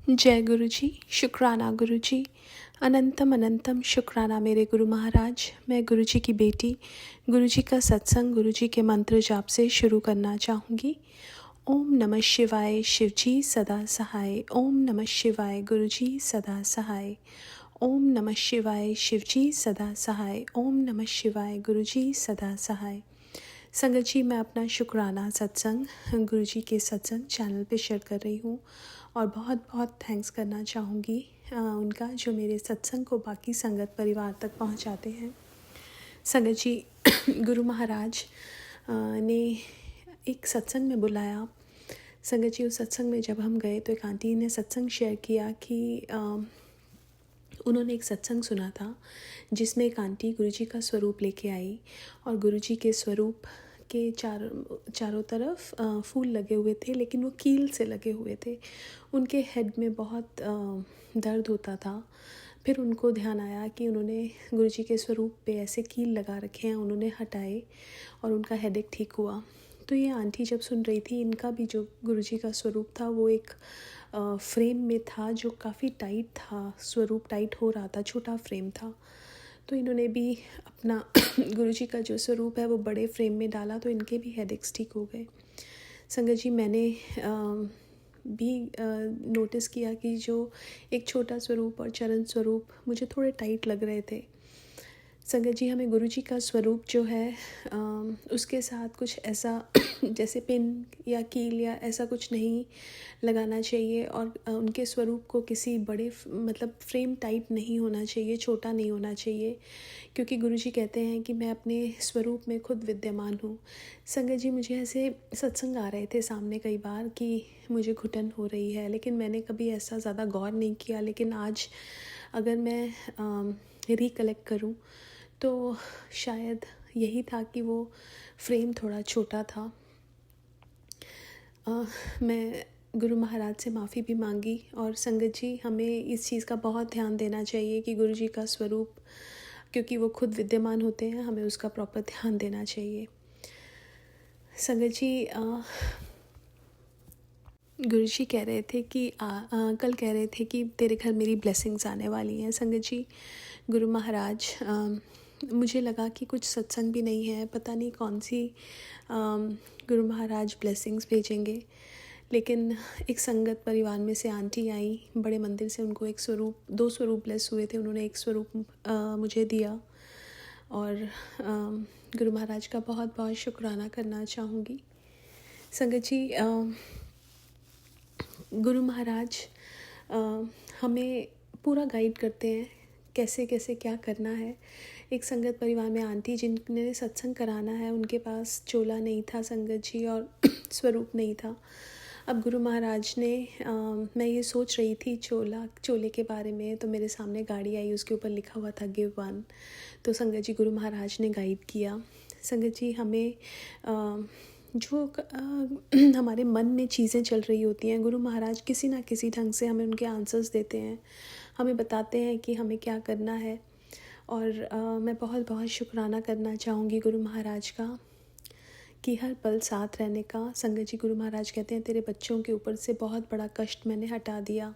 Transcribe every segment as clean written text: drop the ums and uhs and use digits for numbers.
जय गुरु जी। शुक्राना गुरु जी। अनंतम अनंतम शुक्राना मेरे गुरु महाराज। मैं गुरु जी की बेटी गुरु जी का सत्संग गुरु जी के मंत्र जाप से शुरू करना चाहूँगी। ओम नमः शिवाय शिव जी सदा सहाय। ओम नमः शिवाय गुरु जी सदा सहाय। ओम नमः शिवाय शिव जी सदा सहाय। ओम नमः शिवाय गुरु जी सदा सहाय। संगत जी, मैं अपना शुक्राना सत्संग गुरु जी के सत्संग चैनल पे शेयर कर रही हूँ और बहुत बहुत थैंक्स करना चाहूँगी उनका, जो मेरे सत्संग को बाकी संगत परिवार तक पहुँचाते हैं। संगत जी, गुरु महाराज ने एक सत्संग में बुलाया। संगत जी, उस सत्संग में जब हम गए तो एक आंटी ने सत्संग शेयर किया कि उन्होंने एक सत्संग सुना था जिसमें एक आंटी गुरुजी का स्वरूप लेके आई और गुरुजी के स्वरूप के चारों तरफ फूल लगे हुए थे, लेकिन वो कील से लगे हुए थे। उनके हेड में बहुत दर्द होता था। फिर उनको ध्यान आया कि उन्होंने गुरुजी के स्वरूप पे ऐसे कील लगा रखे हैं, उन्होंने हटाए और उनका हेडेक ठीक हुआ। तो ये आंटी जब सुन रही थी, इनका भी जो गुरुजी का स्वरूप था वो एक फ्रेम में था जो काफ़ी टाइट था, स्वरूप टाइट हो रहा था, छोटा फ्रेम था। तो इन्होंने भी अपना गुरुजी का जो स्वरूप है वो बड़े फ्रेम में डाला, तो इनके भी हेडेक्स ठीक हो गए। संगत जी, मैंने भी नोटिस किया कि जो एक छोटा स्वरूप और चरण स्वरूप मुझे थोड़े टाइट लग रहे थे। संगत जी, हमें गुरुजी का स्वरूप जो है उसके साथ कुछ ऐसा जैसे पिन या कील या ऐसा कुछ नहीं लगाना चाहिए और उनके स्वरूप को किसी बड़े मतलब फ्रेम टाइप नहीं होना चाहिए, छोटा नहीं होना चाहिए, क्योंकि गुरुजी कहते हैं कि मैं अपने स्वरूप में खुद विद्यमान हूँ। संगत जी, मुझे ऐसे सत्संग आ रहे थे सामने कई बार कि मुझे घुटन हो रही है, लेकिन मैंने कभी ऐसा ज़्यादा गौर नहीं किया। लेकिन आज अगर मैं रिकलेक्ट करूँ तो शायद यही था कि वो फ्रेम थोड़ा छोटा था। मैं गुरु महाराज से माफ़ी भी मांगी। और संगत जी, हमें इस चीज़ का बहुत ध्यान देना चाहिए कि गुरु जी का स्वरूप, क्योंकि वो खुद विद्यमान होते हैं, हमें उसका प्रॉपर ध्यान देना चाहिए। संगत जी, गुरु जी कह रहे थे कि कल कह रहे थे कि तेरे घर मेरी ब्लेसिंग्स आने वाली हैं। संगत जी, गुरु महाराज, मुझे लगा कि कुछ सत्संग भी नहीं है, पता नहीं कौन सी गुरु महाराज ब्लेसिंग्स भेजेंगे। लेकिन एक संगत परिवार में से आंटी आई बड़े मंदिर से, उनको एक स्वरूप, 2 स्वरूप ब्लेस हुए थे, उन्होंने एक स्वरूप मुझे दिया और गुरु महाराज का बहुत बहुत शुक्राना करना चाहूँगी। संगत जी, गुरु महाराज हमें पूरा गाइड करते हैं कैसे कैसे क्या करना है। एक संगत परिवार में आंटी जिन्होंने सत्संग कराना है, उनके पास चोला नहीं था संगत जी, और स्वरूप नहीं था। अब गुरु महाराज ने मैं ये सोच रही थी चोले के बारे में, तो मेरे सामने गाड़ी आई, उसके ऊपर लिखा हुआ था गिव वन। तो संगत जी, गुरु महाराज ने गाइड किया। संगत जी, हमें जो हमारे मन में चीज़ें चल रही होती हैं, गुरु महाराज किसी ना किसी ढंग से हमें उनके आंसर्स देते हैं, हमें बताते हैं कि हमें क्या करना है। और मैं बहुत बहुत शुक्राना करना चाहूँगी गुरु महाराज का कि हर पल साथ रहने का। संगत जी, गुरु महाराज कहते हैं तेरे बच्चों के ऊपर से बहुत बड़ा कष्ट मैंने हटा दिया।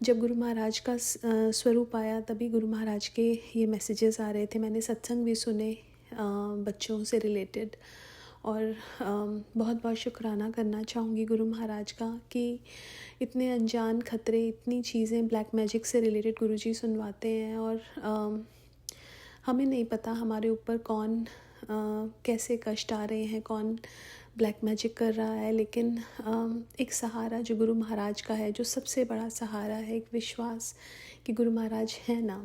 जब गुरु महाराज का स्वरूप आया तभी गुरु महाराज के ये मैसेजेस आ रहे थे। मैंने सत्संग भी सुने बच्चों से रिलेटेड, और बहुत बहुत शुक्राना करना चाहूँगी गुरु महाराज का कि इतने अनजान खतरे, इतनी चीज़ें ब्लैक मैजिक से रिलेटेड गुरुजी सुनवाते हैं। और हमें नहीं पता हमारे ऊपर कौन कैसे कष्ट आ रहे हैं, कौन ब्लैक मैजिक कर रहा है, लेकिन एक सहारा जो गुरु महाराज का है, जो सबसे बड़ा सहारा है, एक विश्वास कि गुरु महाराज हैं ना,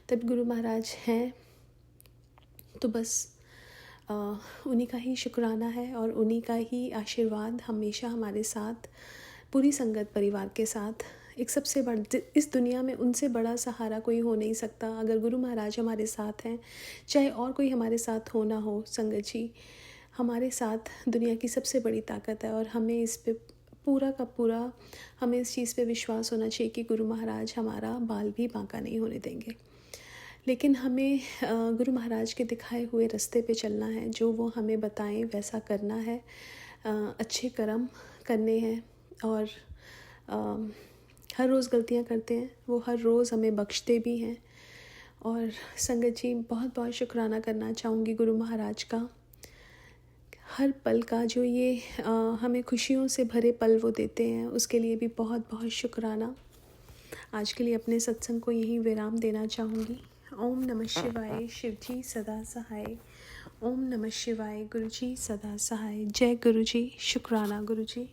तब गुरु महाराज हैं तो बस उन्हीं का ही शुक्राना है और उन्हीं का ही आशीर्वाद हमेशा हमारे साथ, पूरी संगत परिवार के साथ। एक सबसे बड़ा, इस दुनिया में उनसे बड़ा सहारा कोई हो नहीं सकता। अगर गुरु महाराज हमारे साथ हैं, चाहे और कोई हमारे साथ हो ना हो, संगत जी, हमारे साथ दुनिया की सबसे बड़ी ताकत है। और हमें इस पे पूरा का पूरा, हमें इस चीज़ पे विश्वास होना चाहिए कि गुरु महाराज हमारा बाल भी बांका नहीं होने देंगे। लेकिन हमें गुरु महाराज के दिखाए हुए रास्ते पे चलना है, जो वो हमें बताएं वैसा करना है, अच्छे कर्म करने हैं और हर रोज़ गलतियाँ करते हैं, वो हर रोज़ हमें बख्शते भी हैं। और संगत जी, बहुत बहुत शुक्राना करना चाहूँगी गुरु महाराज का, हर पल का जो ये हमें खुशियों से भरे पल वो देते हैं, उसके लिए भी बहुत बहुत शुक्राना। आज के लिए अपने सत्संग को यहीं विराम देना चाहूँगी। ओम नमः शिवाय। शिव जी सदा सहाय। ओम नमः शिवाय। गुरु जी सदा सहाय। जय गुरु जी। शुक्राना गुरु जी।